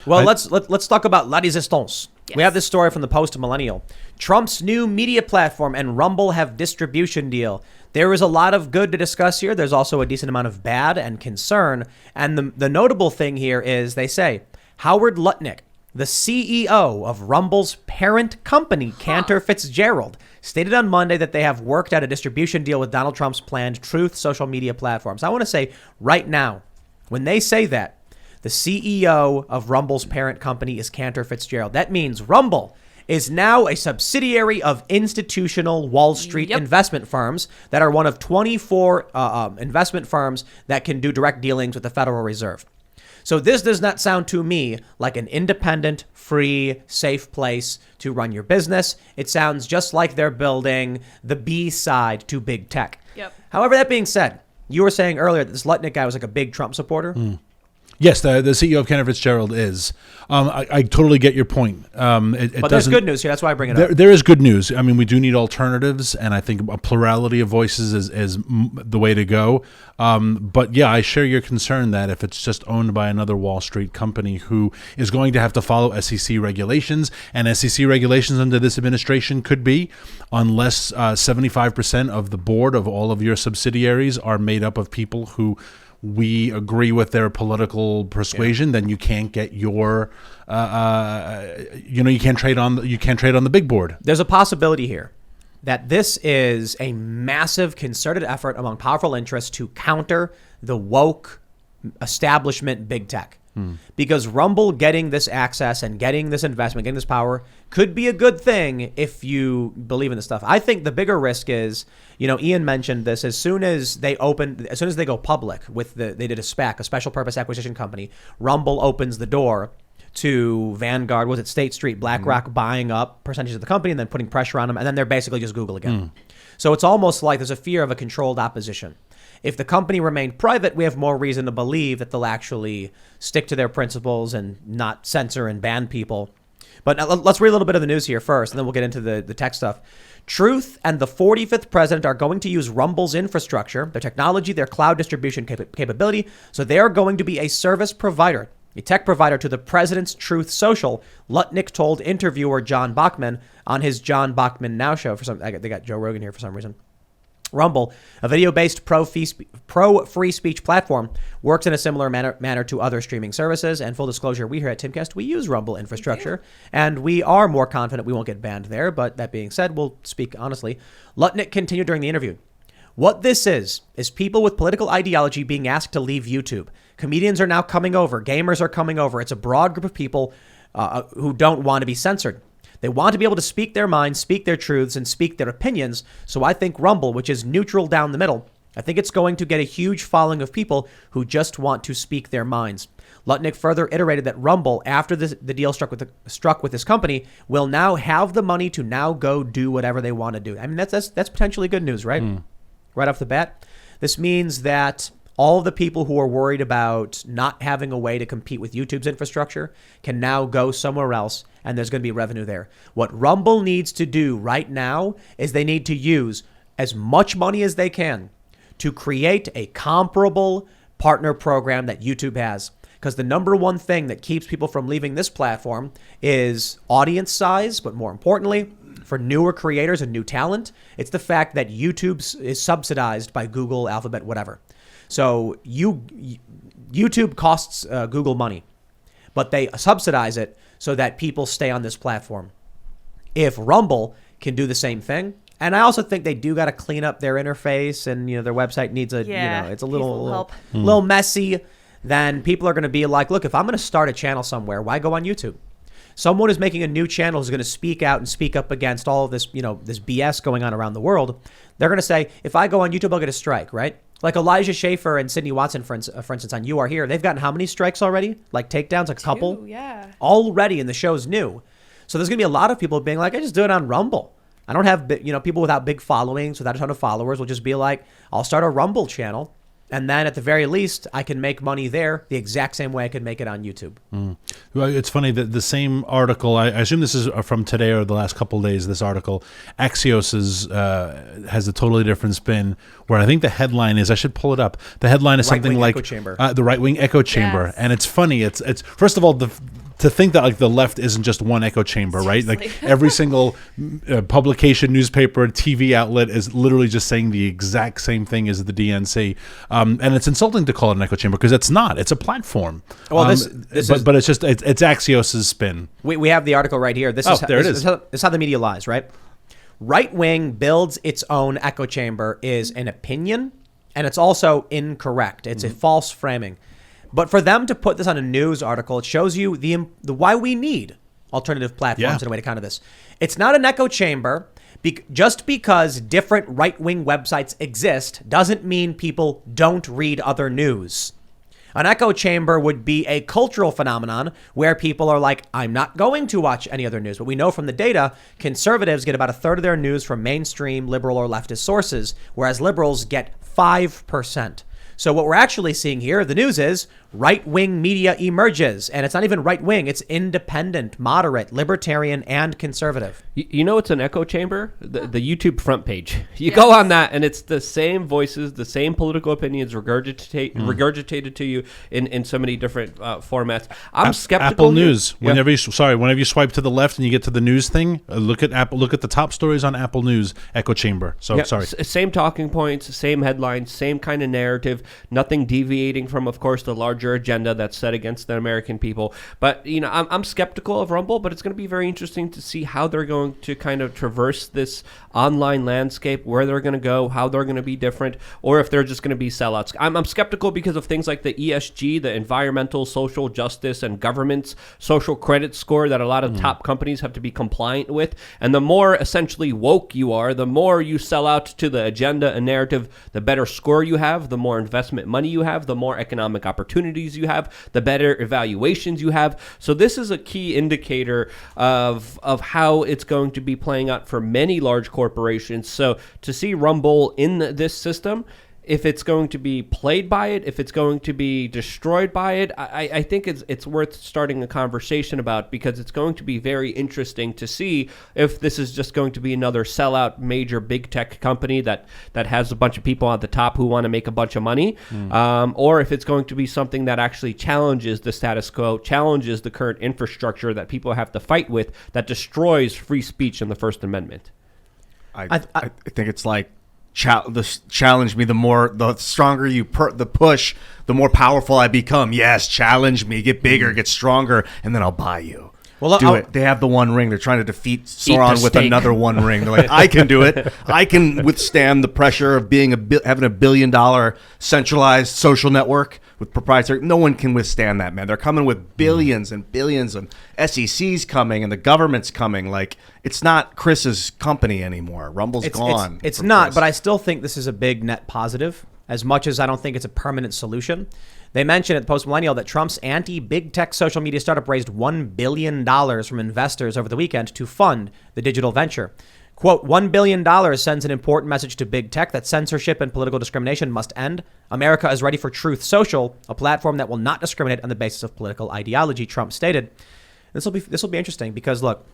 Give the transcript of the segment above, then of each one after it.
Well, let's talk about La Resistance. Yes. We have this story from the Post Millennial. Trump's new media platform and Rumble have distribution deal. There is a lot of good to discuss here. There's also a decent amount of bad and concern. And the notable thing here is they say Howard Lutnick, the CEO of Rumble's parent company, Cantor Fitzgerald, stated on Monday that they have worked out a distribution deal with Donald Trump's planned Truth social media platforms. I want to say right now, when they say that, the CEO of Rumble's parent company is Cantor Fitzgerald. That means Rumble is now a subsidiary of institutional Wall Street investment firms that are one of 24 investment firms that can do direct dealings with the Federal Reserve. So this does not sound to me like an independent, free, safe place to run your business. It sounds just like they're building the B side to big tech. Yep. However, that being said, you were saying earlier that this Lutnick guy was like a big Trump supporter. Yes, the CEO of Cantor Fitzgerald is. I totally get your point. But there's good news here. That's why I bring it up. There is good news. I mean, we do need alternatives, and I think a plurality of voices is the way to go. But yeah, I share your concern that if it's just owned by another Wall Street company who is going to have to follow SEC regulations, and SEC regulations under this administration could be, unless 75% of the board of all of your subsidiaries are made up of people who we agree with their political persuasion, then you can't get your, you can't trade on the big board. There's a possibility here that this is a massive concerted effort among powerful interests to counter the woke establishment big tech. Because Rumble getting this access and getting this investment, getting this power could be a good thing if you believe in this stuff. I think the bigger risk is, Ian mentioned this, as soon as they go public with they did a SPAC, a special purpose acquisition company, Rumble opens the door to Vanguard, was it State Street, BlackRock buying up percentages of the company and then putting pressure on them. And then they're basically just Google again. So it's almost like there's a fear of a controlled opposition. If the company remained private, we have more reason to believe that they'll actually stick to their principles and not censor and ban people. But let's read a little bit of the news here first, and then we'll get into the tech stuff. Truth and the 45th president are going to use Rumble's infrastructure, their technology, their cloud distribution capability. So they are going to be a service provider, a tech provider to the president's Truth Social, Lutnick told interviewer John Bachman on his John Bachman Now show. They got Joe Rogan here for some reason. Rumble, a video-based pro-free speech platform, works in a similar manner to other streaming services. And full disclosure, we here at Timcast, we use Rumble infrastructure, and we are more confident we won't get banned there. But that being said, we'll speak honestly. Lutnick continued during the interview. What this is people with political ideology being asked to leave YouTube. Comedians are now coming over. Gamers are coming over. It's a broad group of people who don't want to be censored. They want to be able to speak their minds, speak their truths, and speak their opinions. So I think Rumble, which is neutral down the middle, I think it's going to get a huge following of people who just want to speak their minds. Lutnick further iterated that Rumble, after the deal struck with this company, will now have the money to now go do whatever they want to do. I mean, that's potentially good news, right? Right off the bat. This means that all of the people who are worried about not having a way to compete with YouTube's infrastructure can now go somewhere else, and there's going to be revenue there. What Rumble needs to do right now is they need to use as much money as they can to create a comparable partner program that YouTube has. Because the number one thing that keeps people from leaving this platform is audience size, but more importantly, for newer creators and new talent, it's the fact that YouTube is subsidized by Google, Alphabet, whatever. So YouTube costs Google money, but they subsidize it so that people stay on this platform. If Rumble can do the same thing, and I also think they do got to clean up their interface, and their website needs it's a little messy. Then people are going to be like, look, if I'm going to start a channel somewhere, why go on YouTube? Someone who's making a new channel is going to speak out and speak up against all of this, this BS going on around the world. They're going to say, if I go on YouTube, I'll get a strike, right? Like Elijah Schaefer and Sydney Watson, for instance, on You Are Here, they've gotten how many strikes already? Like takedowns, a couple? Yeah. Already, and the show's new. So there's going to be a lot of people being like, I just do it on Rumble. I don't have, people without big followings, without a ton of followers will just be like, I'll start a Rumble channel. And then at the very least, I can make money there the exact same way I could make it on YouTube. Well, it's funny that the same article, I assume this is from today or the last couple of days, this article, Axios has a totally different spin, where I think the headline is, I should pull it up. The headline is something like echo chamber. The right-wing echo chamber. Yes. And it's funny. It's first of all, to think that like the left isn't just one echo chamber, right? Like every single publication, newspaper, TV outlet is literally just saying the exact same thing as the DNC. And it's insulting to call it an echo chamber because it's not. It's a platform. Well, but it's just it's Axios's spin. We have the article right here. This is how the media lies, right? Right wing builds its own echo chamber is an opinion, and it's also incorrect. It's a false framing. But for them to put this on a news article, it shows you the why we need alternative platforms in a way to counter this. It's not an echo chamber. Just because different right-wing websites exist doesn't mean people don't read other news. An echo chamber would be a cultural phenomenon where people are like, I'm not going to watch any other news. But we know from the data, conservatives get about a third of their news from mainstream liberal or leftist sources, whereas liberals get 5%. So what we're actually seeing here, the news is right-wing media emerges. And it's not even right-wing. It's independent, moderate, libertarian, and conservative. You know it's an echo chamber? The YouTube front page. You go on that, and it's the same voices, the same political opinions regurgitated to you in so many different formats. I'm skeptical. Apple News. Whenever you swipe to the left and you get to the news thing, look at Apple. Look at the top stories on Apple News echo chamber. Sorry. Same talking points, same headlines, same kind of narrative. Nothing deviating from, of course, the larger agenda that's set against the American people. But I'm skeptical of Rumble, but it's going to be very interesting to see how they're going to kind of traverse this online landscape, where they're going to go, how they're going to be different, or if they're just going to be sellouts. I'm skeptical because of things like the ESG, the environmental, social justice, and government's social credit score that a lot of top companies have to be compliant with. And the more essentially woke you are, the more you sell out to the agenda and narrative, the better score you have, the more investment money you have, the more economic opportunities you have, the better evaluations you have. So this is a key indicator of how it's going to be playing out for many large corporations. So to see Rumble in this system, if it's going to be played by it, if it's going to be destroyed by it, I think it's worth starting a conversation about, because it's going to be very interesting to see if this is just going to be another sellout major big tech company that has a bunch of people at the top who want to make a bunch of money, or if it's going to be something that actually challenges the status quo, challenges the current infrastructure that people have to fight with, that destroys free speech in the First Amendment. I think it's like, challenge me. The stronger you the push, the more powerful I become. Yes, challenge me, get bigger, get stronger, and then I'll buy you. Well, do it. They have the One Ring. They're trying to defeat Sauron with another One Ring. They're like, I can do it. I can withstand the pressure of being having $1 billion centralized social network with proprietary. No one can withstand that, man. They're coming with billions and billions, and SEC's coming, and the government's coming. Like, it's not Chris's company anymore. Rumble's gone. It's not, Chris. But I still think this is a big net positive, as much as I don't think it's a permanent solution. They mentioned at Post Millennial that Trump's anti-big tech social media startup raised $1 billion from investors over the weekend to fund the digital venture. Quote, $1 billion sends an important message to big tech that censorship and political discrimination must end. America is ready for Truth Social, a platform that will not discriminate on the basis of political ideology, Trump stated. This will be interesting because, look,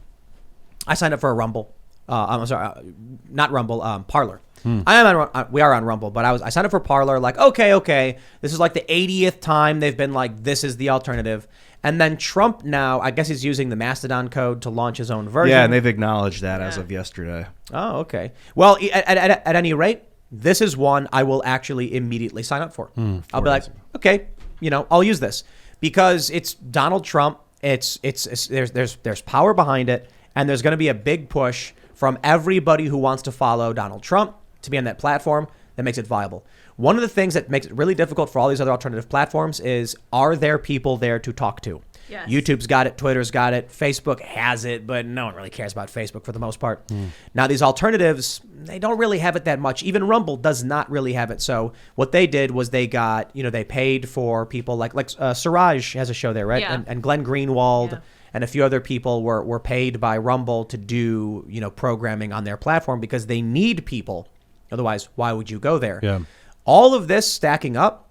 I signed up for a Rumble. I'm sorry, not Rumble, Parler. We are on Rumble, but I signed up for Parler. Like, okay, this is like the 80th time they've been like, this is the alternative. And then Trump now, I guess he's using the Mastodon code to launch his own version. Yeah, and they've acknowledged that as of yesterday. Oh, okay. Well, at any rate, this is one I will actually immediately sign up for. I'll be like, okay, I'll use this because it's Donald Trump. There's power behind it, and there's going to be a big push from everybody who wants to follow Donald Trump to be on that platform that makes it viable. One of the things that makes it really difficult for all these other alternative platforms is, are there people there to talk to? Yes. YouTube's got it, Twitter's got it, Facebook has it, but no one really cares about Facebook for the most part. Now, these alternatives, they don't really have it that much. Even Rumble does not really have it. So what they did was they got, they paid for people like Siraj has a show there, right? Yeah. And Glenn Greenwald and a few other people were paid by Rumble to do, programming on their platform because they need people. Otherwise, why would you go there? Yeah. All of this stacking up,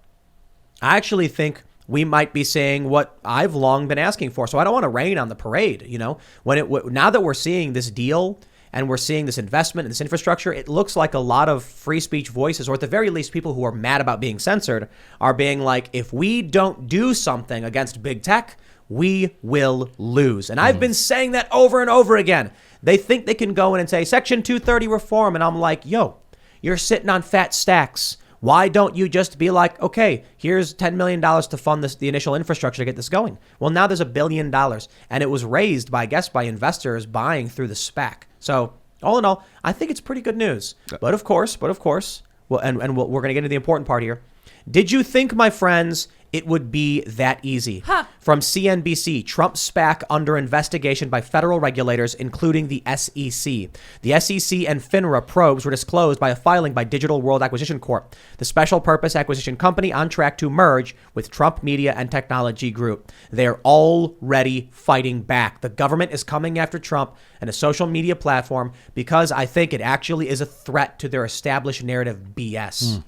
I actually think we might be saying what I've long been asking for. So I don't want to rain on the parade. Now that we're seeing this deal and we're seeing this investment in this infrastructure, it looks like a lot of free speech voices, or at the very least people who are mad about being censored, are being like, if we don't do something against big tech, we will lose. And I've been saying that over and over again. They think they can go in and say Section 230 reform. And I'm like, yo, you're sitting on fat stacks. Why don't you just be like, okay, here's $10 million to fund the initial infrastructure to get this going? Well, now there's $1 billion, and it was raised by investors buying through the SPAC. So all in all, I think it's pretty good news. But of course, well, and we're going to get into the important part here. Did you think, my friends, it would be that easy? From CNBC, Trump SPAC under investigation by federal regulators, including the SEC. The SEC and FINRA probes were disclosed by a filing by Digital World Acquisition Corp., the special purpose acquisition company on track to merge with Trump Media and Technology Group. They're already fighting back. The government is coming after Trump and a social media platform because I think it actually is a threat to their established narrative BS.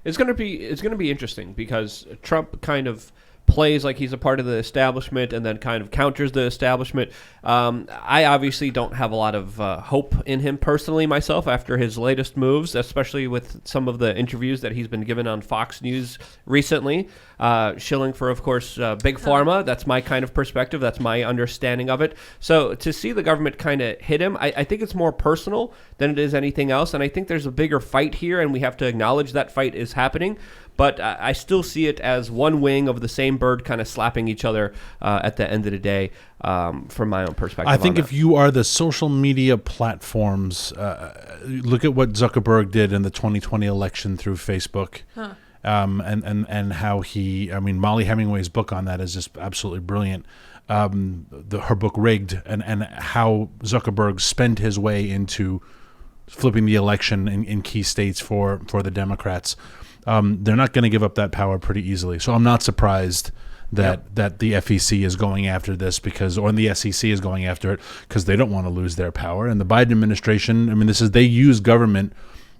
It's going to be interesting because Trump kind of plays like he's a part of the establishment and then kind of counters the establishment. I obviously don't have a lot of hope in him personally myself after his latest moves, especially with some of the interviews that he's been given on Fox News recently, shilling for, of course, Big Pharma. That's my kind of perspective. That's my understanding of it. So to see the government kind of hit him, I think it's more personal than it is anything else. And I think there's a bigger fight here, and we have to acknowledge that fight is happening. But I still see it as one wing of the same bird kind of slapping each other at the end of the day, from my own perspective. I think if you are the social media platforms, look at what Zuckerberg did in the 2020 election through Facebook. And how Molly Hemingway's book on that is just absolutely brilliant. Her book Rigged, and how Zuckerberg spent his way into flipping the election in key states for the Democrats. They're not going to give up that power pretty easily. So I'm not surprised that the FEC is going after this or the SEC is going after it because they don't want to lose their power. And the Biden administration, they use government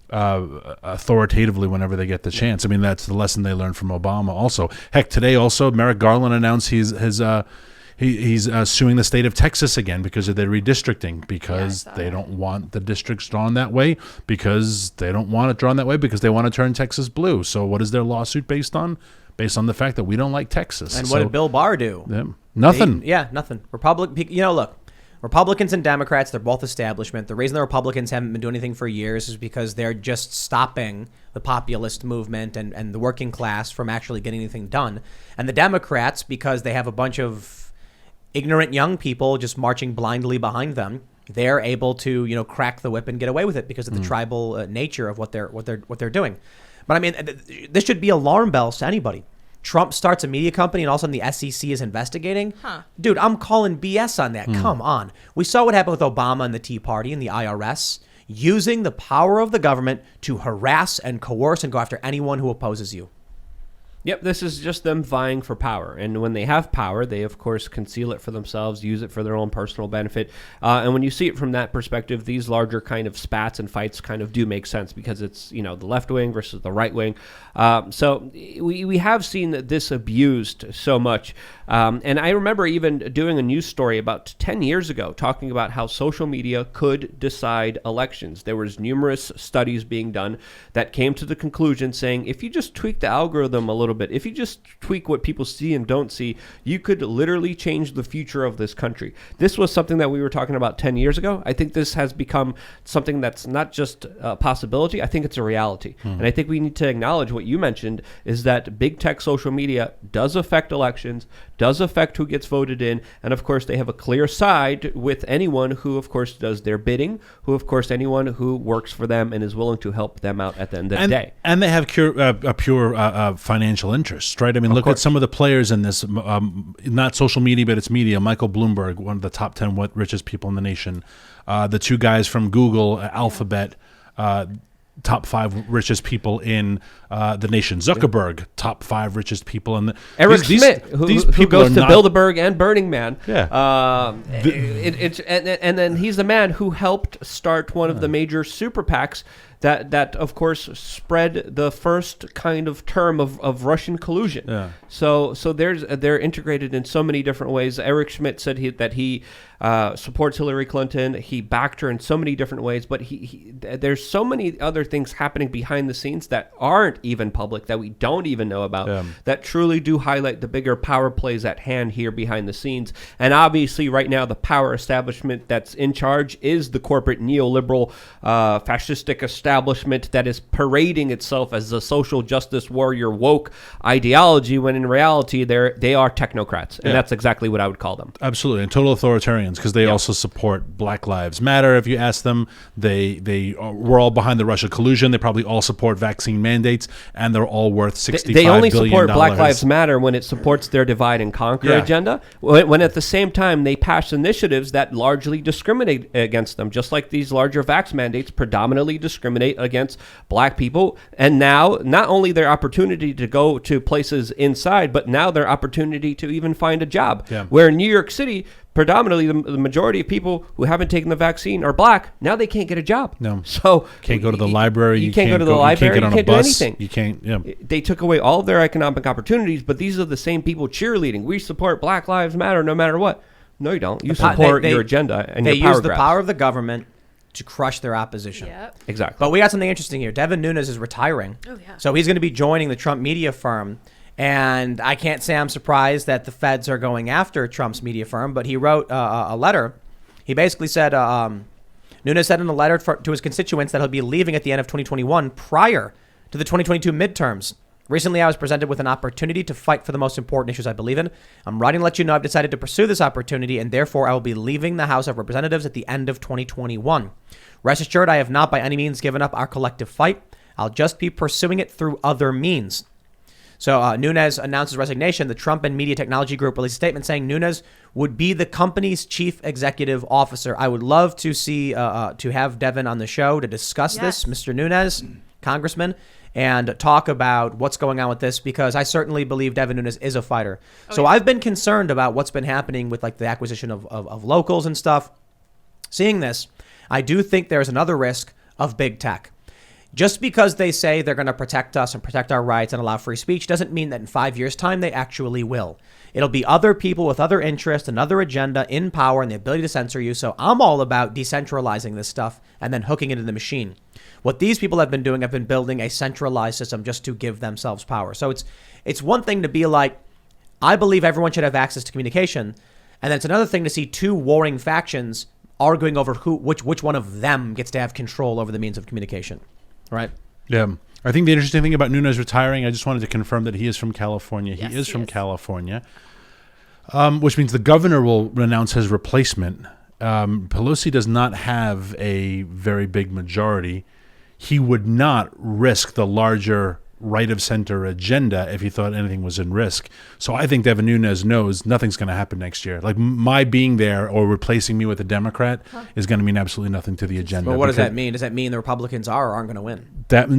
authoritatively whenever they get the chance. That's the lesson they learned from Obama also. Heck, today also Merrick Garland announced he's suing the state of Texas again because of their redistricting, because they don't want the districts drawn that way, because they don't want it drawn that way, because they want to turn Texas blue. So what is their lawsuit based on? Based on the fact that we don't like Texas. And what did Bill Barr do? Nothing. Nothing. Look, Republicans and Democrats, they're both establishment. The reason the Republicans haven't been doing anything for years is because they're just stopping the populist movement and the working class from actually getting anything done. And the Democrats, because they have a bunch of ignorant young people just marching blindly behind them, they're able to, crack the whip and get away with it because of the tribal nature of what they're doing. But this should be alarm bells to anybody. Trump starts a media company and all of a sudden the SEC is investigating. Dude, I'm calling BS on that. Come on. We saw what happened with Obama and the Tea Party and the IRS using the power of the government to harass and coerce and go after anyone who opposes you. Yep, this is just them vying for power. And when they have power, they, of course, conceal it for themselves, use it for their own personal benefit. And when you see it from that perspective, these larger kind of spats and fights kind of do make sense because it's, the left wing versus the right wing. So we have seen this abused so much. And I remember even doing a news story about 10 years ago talking about how social media could decide elections. There was numerous studies being done that came to the conclusion saying if you just tweak the algorithm a little bit, if you just tweak what people see and don't see, you could literally change the future of this country. This was something that we were talking about 10 years ago. I think this has become something that's not just a possibility. I think it's a reality. And I think we need to acknowledge what you mentioned is that big tech social media does affect elections, does affect who gets voted in, and of course they have a clear side with anyone who of course does their bidding, who of course anyone who works for them and is willing to help them out at the end of the day. And they have a pure financial interest, right? Look at some of the players in this, not social media, but it's media. Michael Bloomberg, one of the top 10 richest people in the nation. The two guys from Google, Alphabet, top 5 richest people in the nation. Zuckerberg, top 5 richest people in the. Eric Schmidt, who goes to Bilderberg and Burning Man. Yeah. And then he's the man who helped start one of the major super PACs that of course spread the first kind of term of Russian collusion. Yeah. So they're integrated in so many different ways. Eric Schmidt said that he supports Hillary Clinton. He backed her in so many different ways, but there's so many other things happening behind the scenes that aren't even public, that we don't even know about, that truly do highlight the bigger power plays at hand here behind the scenes. And obviously right now the power establishment that's in charge is the corporate neoliberal fascistic establishment that is parading itself as a social justice warrior woke ideology, when in reality they are technocrats, and that's exactly what I would call them. Absolutely, and total authoritarians, because they also support Black Lives Matter. If you ask them, we're all behind the Russia collusion. They probably all support vaccine mandates, and they're all worth $65 billion. They only support Black Lives Matter when it supports their divide and conquer agenda, when at the same time they pass initiatives that largely discriminate against them, just like these larger vax mandates predominantly discriminate against black people. And now not only their opportunity to go to places inside, but now their opportunity to even find a job. Where in New York City, predominantly the majority of people who haven't taken the vaccine are black. Now they can't get a job. No. So can't go to the library. You can't go to the library. You can't get on a bus. Do anything. You can't. They took away all of their economic opportunities, but these are the same people cheerleading. We support Black Lives Matter no matter what. No, you don't. You support your agenda and your power grabs. They use the power of the government to crush their opposition. Yep. Exactly. But we got something interesting here. Devin Nunes is retiring. Oh, yeah. So he's going to be joining the Trump media firm. And I can't say I'm surprised that the feds are going after Trump's media firm, but he wrote a letter. He basically said, Nunes said in a letter to his constituents that he'll be leaving at the end of 2021 prior to the 2022 midterms. Recently, I was presented with an opportunity to fight for the most important issues I believe in. I'm writing to let you know I've decided to pursue this opportunity, and therefore I will be leaving the House of Representatives at the end of 2021. Rest assured, I have not by any means given up our collective fight. I'll just be pursuing it through other means. So Nunes announced his resignation. The Trump and Media Technology Group released a statement saying Nunes would be the company's chief executive officer. I would love to see to have Devin on the show to discuss this, Mr. Nunes, Congressman, and talk about what's going on with this, because I certainly believe Devin Nunes is a fighter. I've been concerned about what's been happening with like the acquisition of locals and stuff. Seeing this, I do think there's another risk of big tech. Just because they say they're going to protect us and protect our rights and allow free speech doesn't mean that in 5 years' time they actually will. It'll be other people with other interests, another agenda in power, and the ability to censor you. So I'm all about decentralizing this stuff and then hooking it into the machine. What these people have been doing, have been building a centralized system just to give themselves power. So it's one thing to be like, I believe everyone should have access to communication, and then it's another thing to see two warring factions arguing over which one of them gets to have control over the means of communication. Right. Yeah. I think the interesting thing about Nunes retiring, I just wanted to confirm that he is from California. Yes, he is from California, which means the governor will announce his replacement. Pelosi does not have a very big majority. He would not risk the larger right-of-center agenda if he thought anything was in risk. So I think Devin Nunes knows nothing's going to happen next year. Like my being there or replacing me with a Democrat is going to mean absolutely nothing to the agenda. Well, what does that mean? Does that mean the Republicans are or aren't going to win? That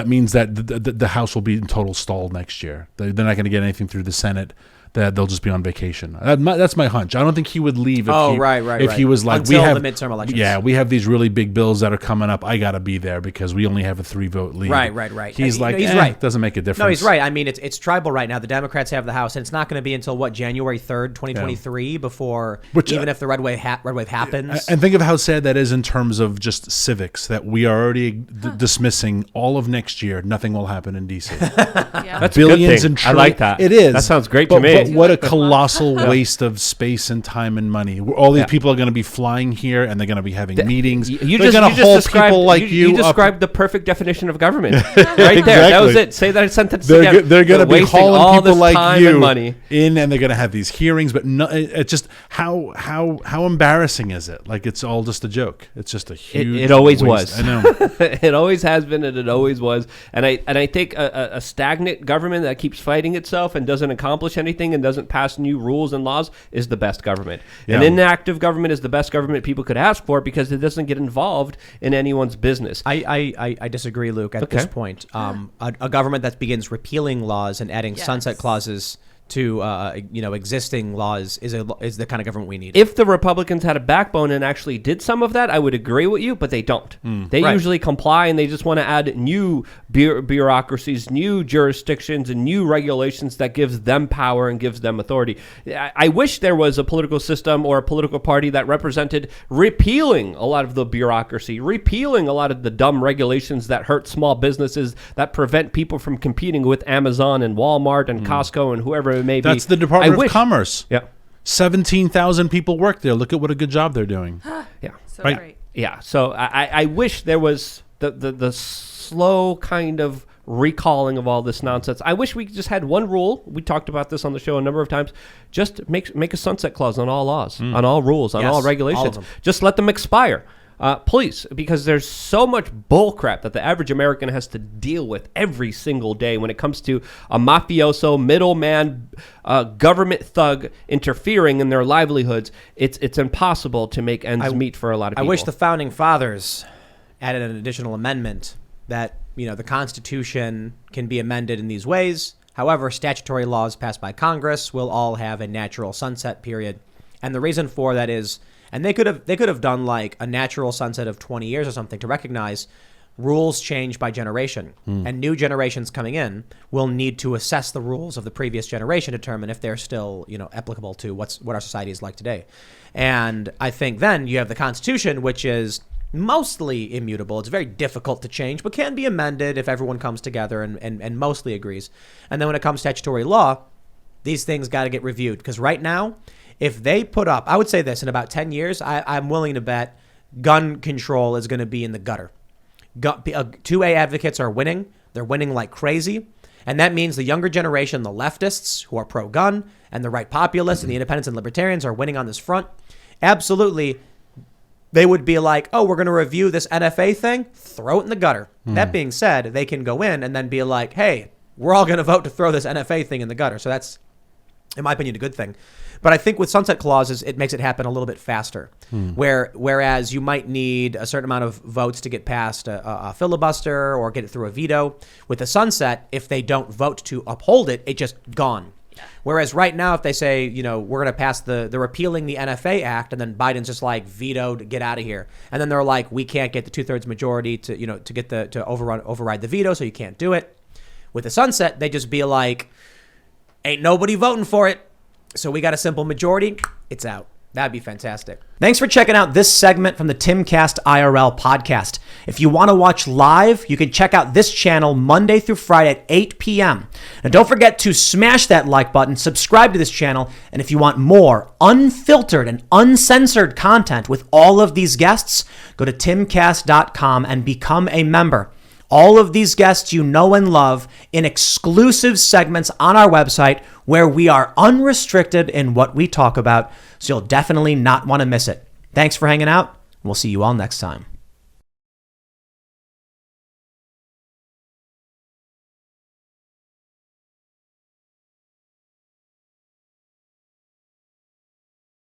means that the House will be in total stall next year. They're not going to get anything through the Senate. That they'll just be on vacation. That's my hunch. I don't think he would leave if he was like, until the midterm elections. Yeah, we have these really big bills that are coming up. I got to be there because we only have a 3-vote lead. Right. He's like, he's right. Doesn't make a difference. No, he's right. I mean, it's tribal right now. The Democrats have the House, and it's not going to be until January 3rd, 2023 before even if the red wave happens. And think of how sad that is in terms of just civics, that we are already dismissing all of next year. Nothing will happen in DC. That's billions a good thing. I like that. It is. That sounds great to me. But what a colossal waste of space and time and money. All these people are going to be flying here, and they're going to be having meetings. You just described you described the perfect definition of government right there. Exactly. That was it. Say that sentence again. They're going to be hauling all people like you money in, and they're going to have these hearings. But no, it's just how embarrassing is it? Like it's all just a joke. It's just a huge. It always waste. was. I know. It always has been, and it always was. And I think a stagnant government that keeps fighting itself and doesn't accomplish anything and doesn't pass new rules and laws is the best government. Yeah. An inactive government is the best government people could ask for because it doesn't get involved in anyone's business. I disagree, Luke, at this point. A government that begins repealing laws and adding sunset clauses existing laws is the kind of government we need. If the Republicans had a backbone and actually did some of that, I would agree with you, but they don't. They Right. usually comply, and they just want to add new bureaucracies, new jurisdictions, and new regulations that gives them power and gives them authority. I wish there was a political system or a political party that represented repealing a lot of the bureaucracy, repealing a lot of the dumb regulations that hurt small businesses, that prevent people from competing with Amazon and Walmart and Costco and whoever it may be. That's the Department I of Commerce. Yeah. 17,000 people work there. Look at what a good job they're doing. Yeah. So Right. great. Yeah. So I wish there was the slow kind of recalling of all this nonsense. I wish we just had one rule. We talked about this on the show a number of times. Just make a sunset clause on all laws, on all rules, on Yes, all all of regulations. them. Just let them expire. Please, because there's so much bull crap that the average American has to deal with every single day when it comes to a mafioso, middleman, government thug interfering in their livelihoods. It's impossible to make ends meet for a lot of I people. wish the founding fathers added an additional amendment that the Constitution can be amended in these ways. However, statutory laws passed by Congress will all have a natural sunset period, and the reason for that is. And they could have done like a natural sunset of 20 years or something to recognize rules change by generation, and new generations coming in will need to assess the rules of the previous generation to determine if they're still applicable to what our society is like today. And I think then you have the Constitution, which is mostly immutable. It's very difficult to change, but can be amended if everyone comes together and mostly agrees. And then when it comes to statutory law, these things got to get reviewed, because right now, if they put up, I would say this, in about 10 years, I'm willing to bet gun control is going to be in the gutter. 2A advocates are winning. They're winning like crazy. And that means the younger generation, the leftists who are pro-gun, and the right populists and the independents and libertarians are winning on this front. Absolutely, they would be like, oh, we're going to review this NFA thing, throw it in the gutter. That being said, they can go in and then be like, hey, we're all going to vote to throw this NFA thing in the gutter. So that's, in my opinion, a good thing. But I think with sunset clauses, it makes it happen a little bit faster. Whereas you might need a certain amount of votes to get past a filibuster or get it through a veto. With the sunset, if they don't vote to uphold it, it's just gone. Whereas right now, if they say, we're going to pass the repealing the NFA Act, and then Biden's just like vetoed, get out of here. And then they're like, we can't get the 2/3 majority to override the veto, so you can't do it. With the sunset, they just be like, ain't nobody voting for it. So we got a simple majority. It's out. That'd be fantastic. Thanks for checking out this segment from the Timcast IRL podcast. If you want to watch live, you can check out this channel Monday through Friday at 8 p.m. And don't forget to smash that like button, subscribe to this channel, and if you want more unfiltered and uncensored content with all of these guests, go to timcast.com and become a member. All of these guests you know and love in exclusive segments on our website where we are unrestricted in what we talk about, so you'll definitely not want to miss it. Thanks for hanging out. We'll see you all next time.